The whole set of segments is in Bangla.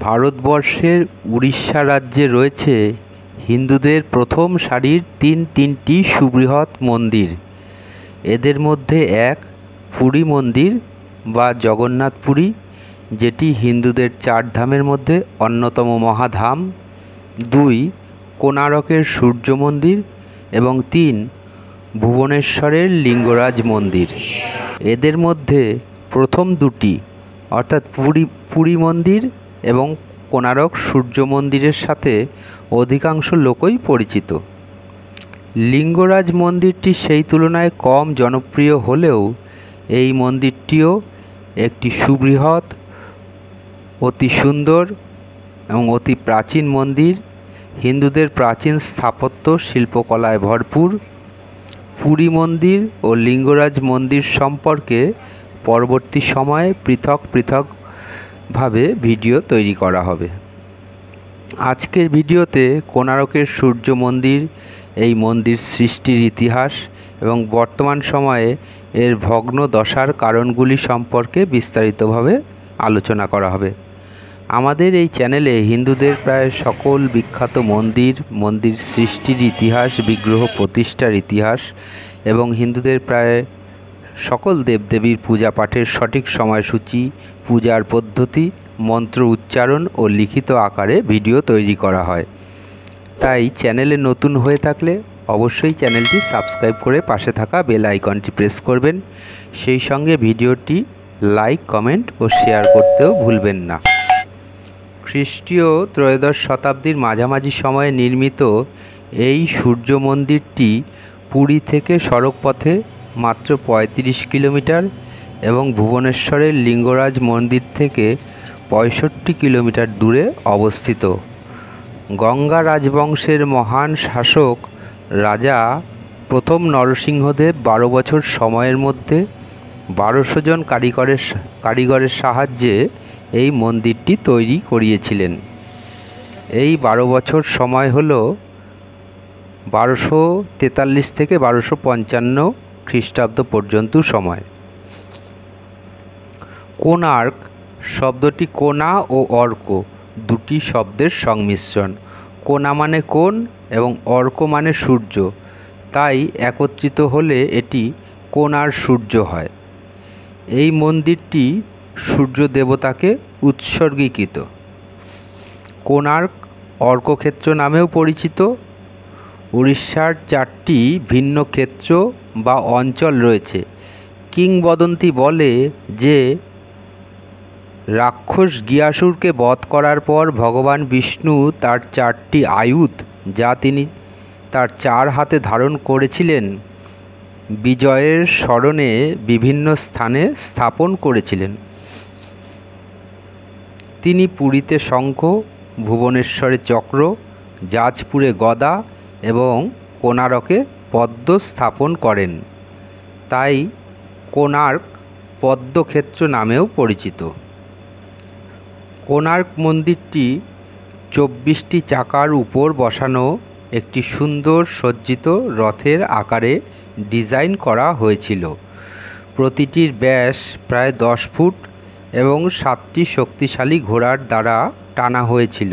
ভারতবর্ষের উড়িষ্যা রাজ্যে রয়েছে হিন্দুদের প্রথম সারির তিনটি সুবৃহৎ মন্দির। এদের মধ্যে এক পুরী মন্দির বা জগন্নাথ পুরী, যেটি হিন্দুদের চার ধামের মধ্যে অন্যতম মহাধাম। দুই, কোণারকের সূর্য মন্দির এবং তিন, ভুবনেশ্বরের লিঙ্গরাজ মন্দির। এদের মধ্যে প্রথম দুটি অর্থাৎ পুরী মন্দির এবং কোণারক সূর্য মন্দিরের সাথে অধিকাংশ লোকই পরিচিত। লিঙ্গরাজ মন্দিরটি সেই তুলনায় কম জনপ্রিয় হলেও এই মন্দিরটিও একটি সুবৃহৎ, অতি সুন্দর এবং অতি প্রাচীন মন্দির। হিন্দুদের প্রাচীন স্থাপত্য শিল্পকলায় ভরপুর। পুরী মন্দির ও লিঙ্গরাজ মন্দির সম্পর্কে পরবর্তী সময়ে পৃথকভাবে ভিডিও তৈরি করা হবে। আজকের ভিডিওতে কোণারকের সূর্য মন্দির, এই মন্দির সৃষ্টির ইতিহাস এবং বর্তমান সময়ে এর ভগ্ন দশার কারণগুলি সম্পর্কে বিস্তারিতভাবে আলোচনা করা হবে। আমাদের এই চ্যানেলে হিন্দুদের প্রায় সকল বিখ্যাত মন্দির সৃষ্টির ইতিহাস, বিগ্রহ প্রতিষ্ঠার ইতিহাস এবং হিন্দুদের প্রায় সকল দেবদেবীর পূজা পাঠের সঠিক সময়সূচি, পূজার পদ্ধতি, মন্ত্র উচ্চারণ ও লিখিত আকারে ভিডিও তৈরি করা হয়। তাই চ্যানেলে নতুন হয়ে থাকলে অবশ্যই চ্যানেলটি সাবস্ক্রাইব করে পাশে থাকা বেল আইকনটি প্রেস করবেন। সেই সঙ্গে ভিডিওটি লাইক, কমেন্ট ও শেয়ার করতেও ভুলবেন না। খ্রিস্টীয় ত্রয়োদশ শতাব্দীর মাঝামাঝি সময়ে নির্মিত এই সূর্য মন্দিরটি পুরী থেকে সড়কপথে মাত্র 35 কিলোমিটার এবং ভুবনেশ্বরের লিঙ্গরাজ মন্দির থেকে 65 কিলোমিটার দূরে অবস্থিত। গঙ্গা রাজবংশের মহান শাসক রাজা প্রথম নরসিংহদেব 12 বছর সময়ের মধ্যে 1200 জন কারিগরের সাহায্যে এই মন্দিরটি তৈরি করিয়েছিলেন। এই 12 বছর সময় হল 1243 থেকে 1255 খ্রিস্টাব্দ পর্যন্ত সময়। কোণার্ক শব্দটি কোণা ও অর্ক দুটি শব্দের সংমিশ্রণ। কোণা মানে কোণ এবং অর্ক মানে সূর্য, তাই একত্রিত হলে এটি কোণার সূর্য হয়। এই মন্দিরটি সূর্য দেবতাকে উৎসর্গীকৃত। কোণার্ক অর্কক্ষেত্র নামেও পরিচিত। উড়িষ্যার 4টি ভিন্ন ক্ষেত্র বা অঞ্চল রয়েছে। কিংবদন্তি বলে যে রাক্ষস গিয়াসুরকে বধ করার পর ভগবান বিষ্ণু তার 4টি আয়ুধ, যা তিনি তার 4 হাতে ধারণ করেছিলেন, বিজয়ের স্মরণে বিভিন্ন স্থানে স্থাপন করেছিলেন। তিনি পুরীতে শঙ্খ, ভুবনেশ্বরে চক্র, যাজপুরে গদা এবং কোণারকে পদ্ম স্থাপন করেন। তাই কোণার্ক পদ্মক্ষেত্র নামেও পরিচিত। কোণার্ক মন্দিরটি 24টি চাকার উপর বসানো একটি সুন্দর সজ্জিত রথের আকারে ডিজাইন করা হয়েছিল। প্রতিটির ব্যাস প্রায় 10 ফুট এবং 7টি শক্তিশালী ঘোড়ার দ্বারা টানা হয়েছিল।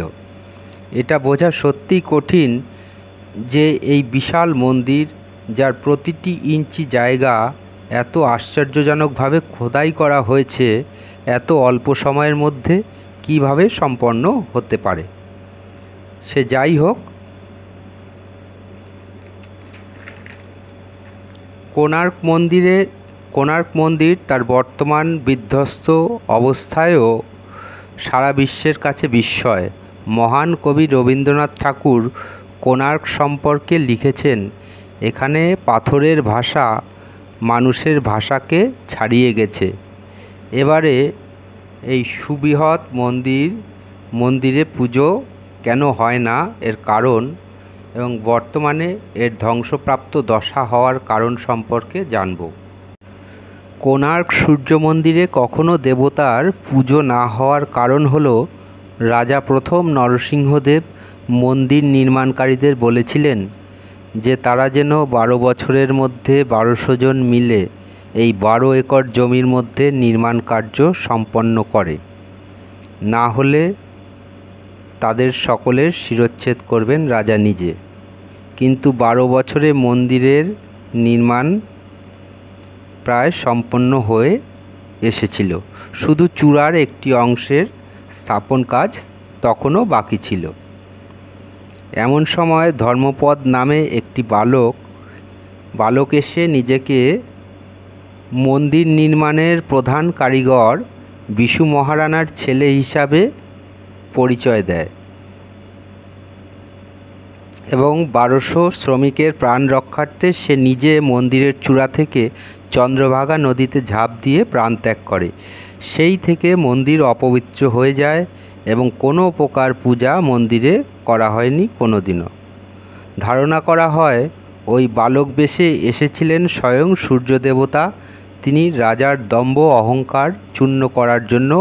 এটা বোঝা সত্যিই কঠিন যে এই বিশাল মন্দির, যার প্রতিটি ইঞ্চি জায়গা এত আশ্চর্যজনকভাবে খোদাই করা হয়েছে, এত অল্প সময়ের মধ্যে কিভাবে সম্পন্ন হতে পারে। সে যাই হোক, কোণার্ক মন্দির তার বর্তমান বিধ্বস্ত অবস্থায়ও সারা বিশ্বের কাছে বিস্ময়। মহান কবি রবীন্দ্রনাথ ঠাকুর কোণার্ক সম্পর্কে লিখেছেন, এখানে পাথরের ভাষা মানুষের ভাষাকে ছাড়িয়ে গেছে। এবারে এই সুবৃহৎ মন্দিরে পুজো কেন হয় না, এর কারণ এবং বর্তমানে এর ধ্বংসপ্রাপ্ত দশা হওয়ার কারণ সম্পর্কে জানব। কোণার্ক সূর্য মন্দিরে কখনো দেবতার পুজো না হওয়ার কারণ হল, রাজা প্রথম নরসিংহদেব মন্দির নির্মাণকারীদের বলেছিলেন যে তারা যেন 12 বছরের মধ্যে 1200 জন মিলে এই 12 একর জমির মধ্যে নির্মাণ কার্য সম্পন্ন করে, না হলে তাদের সকলের শিরচ্ছেদ করবেন রাজা নিজে। কিন্তু 12 বছরে মন্দিরের নির্মাণ প্রায় সম্পন্ন হয়ে এসেছিল। শুধু চূড়ার একটি অংশের স্থাপন কাজ তখনও বাকি ছিল। এমন সময় ধর্মপদ নামে একটি বালক এসে নিজেকে মন্দির নির্মাণের প্রধান কারিগর বিশু মহারানার ছেলে হিসাবে পরিচয় দেয় এবং 1200 শ্রমিকের প্রাণ রক্ষার্থে সে নিজে মন্দিরের চূড়া থেকে চন্দ্রভাগা নদীতে ঝাঁপ দিয়ে প্রাণত্যাগ করে। সেই থেকে মন্দির অপবিত্র হয়ে যায় এবং কোনো প্রকার পূজা মন্দিরে করা হয়নি কোনো দিনও। ধারণা করা হয় ওই বালক বেশে এসেছিলেন স্বয়ং সূর্য দেবতা। তিনি রাজার দম্ভ অহংকার চূর্ণ করার জন্য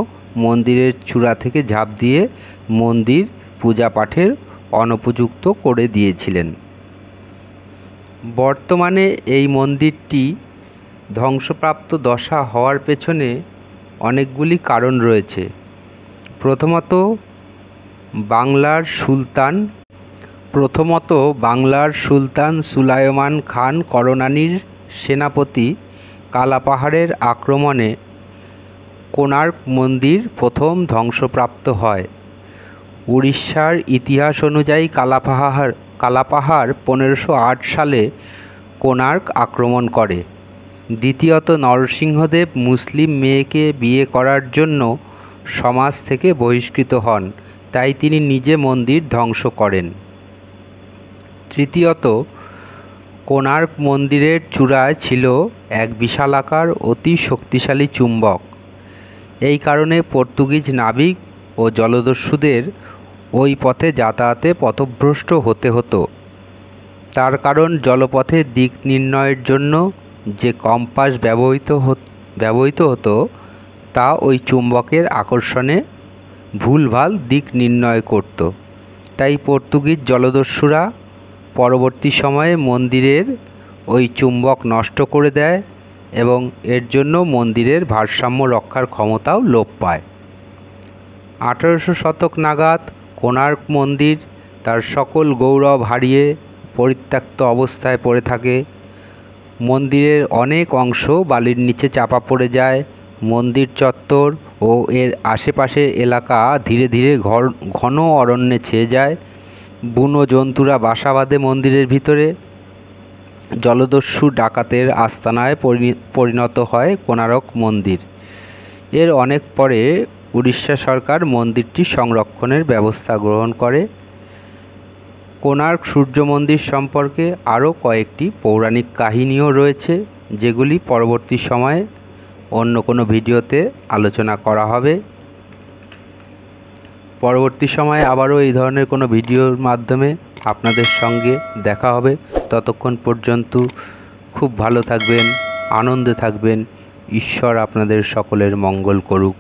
মন্দিরের চূড়া থেকে ঝাঁপ দিয়ে মন্দির পূজা পাঠের অনুপযুক্ত করে দিয়েছিলেন। বর্তমানে এই মন্দিরটি ধ্বংসপ্রাপ্ত দশা হওয়ার পেছনে অনেকগুলি কারণ রয়েছে। প্রথমত বাংলার সুলতান সুলাইমান খান কররানীর সেনাপতি কালাপাহাড়ের আক্রমণে কোণার্ক মন্দির প্রথম ধ্বংসপ্রাপ্ত হয়। উড়িষ্যার ইতিহাস অনুযায়ী কালাপাহাড় 1508 সালে কোণার্ক আক্রমণ করে। দ্বিতীয়ত নরসিংহদেব মুসলিম মেয়েকে বিয়ে করার জন্য সমাজ থেকে বহিষ্কৃত হন, তাই তিনি নিজে মন্দির ধ্বংস করেন। তৃতীয়ত কোণার্ক মন্দিরের চূড়ায় ছিল এক বিশালাকার অতি শক্তিশালী চুম্বক। এই কারণে পর্তুগিজ নাবিক ও জলদস্যুদের ওই পথে যাতায়াতে পথভ্রষ্ট হতে হতো। তার কারণ জলপথে দিক নির্ণয়ের জন্য যে কম্পাস ব্যবহৃত হতো তা ওই চুম্বকের আকর্ষণে ভুলভাল দিক নির্ণয় করত। তাই পর্তুগিজ জলদস্যুরা পরবর্তী সময়ে মন্দিরের ওই চুম্বক নষ্ট করে দেয় এবং এর জন্য মন্দিরের ভারসাম্য রক্ষার ক্ষমতাও লোপ পায়। 1800 শতক নাগাদ কোণার্ক মন্দির তার সকল গৌরব হারিয়ে পরিত্যক্ত অবস্থায় পড়ে থাকে। মন্দিরের অনেক অংশ বালির নিচে চাপা পড়ে যায়। মন্দির চত্বর ও এর আশেপাশের এলাকা ধীরে ধীরে ঘন অরণ্যে ছেয়ে যায়। বুনো জন্তুরা বাসা বাঁধে মন্দিরের ভিতরে। জলদস্যু ডাকাতের আস্তানায় পরিণত হয় কোণার্ক মন্দির। এর অনেক পরে উড়িষ্যা সরকার মন্দিরটি সংরক্ষণের ব্যবস্থা গ্রহণ করে। কোণার্ক সূর্য মন্দির সম্পর্কে আরও কয়েকটি পৌরাণিক কাহিনীও রয়েছে, যেগুলি পরবর্তী সময়ে অন্য কোনো ভিডিওতে আলোচনা করা হবে। পরবর্তী সময়ে আবারও এই ধরনের কোনো ভিডিওর মাধ্যমে আপনাদের সঙ্গে দেখা হবে। ততক্ষণ পর্যন্ত খুব ভালো থাকবেন, আনন্দে থাকবেন। ঈশ্বর আপনাদের সকলের মঙ্গল করুক।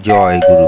জয় গুরু।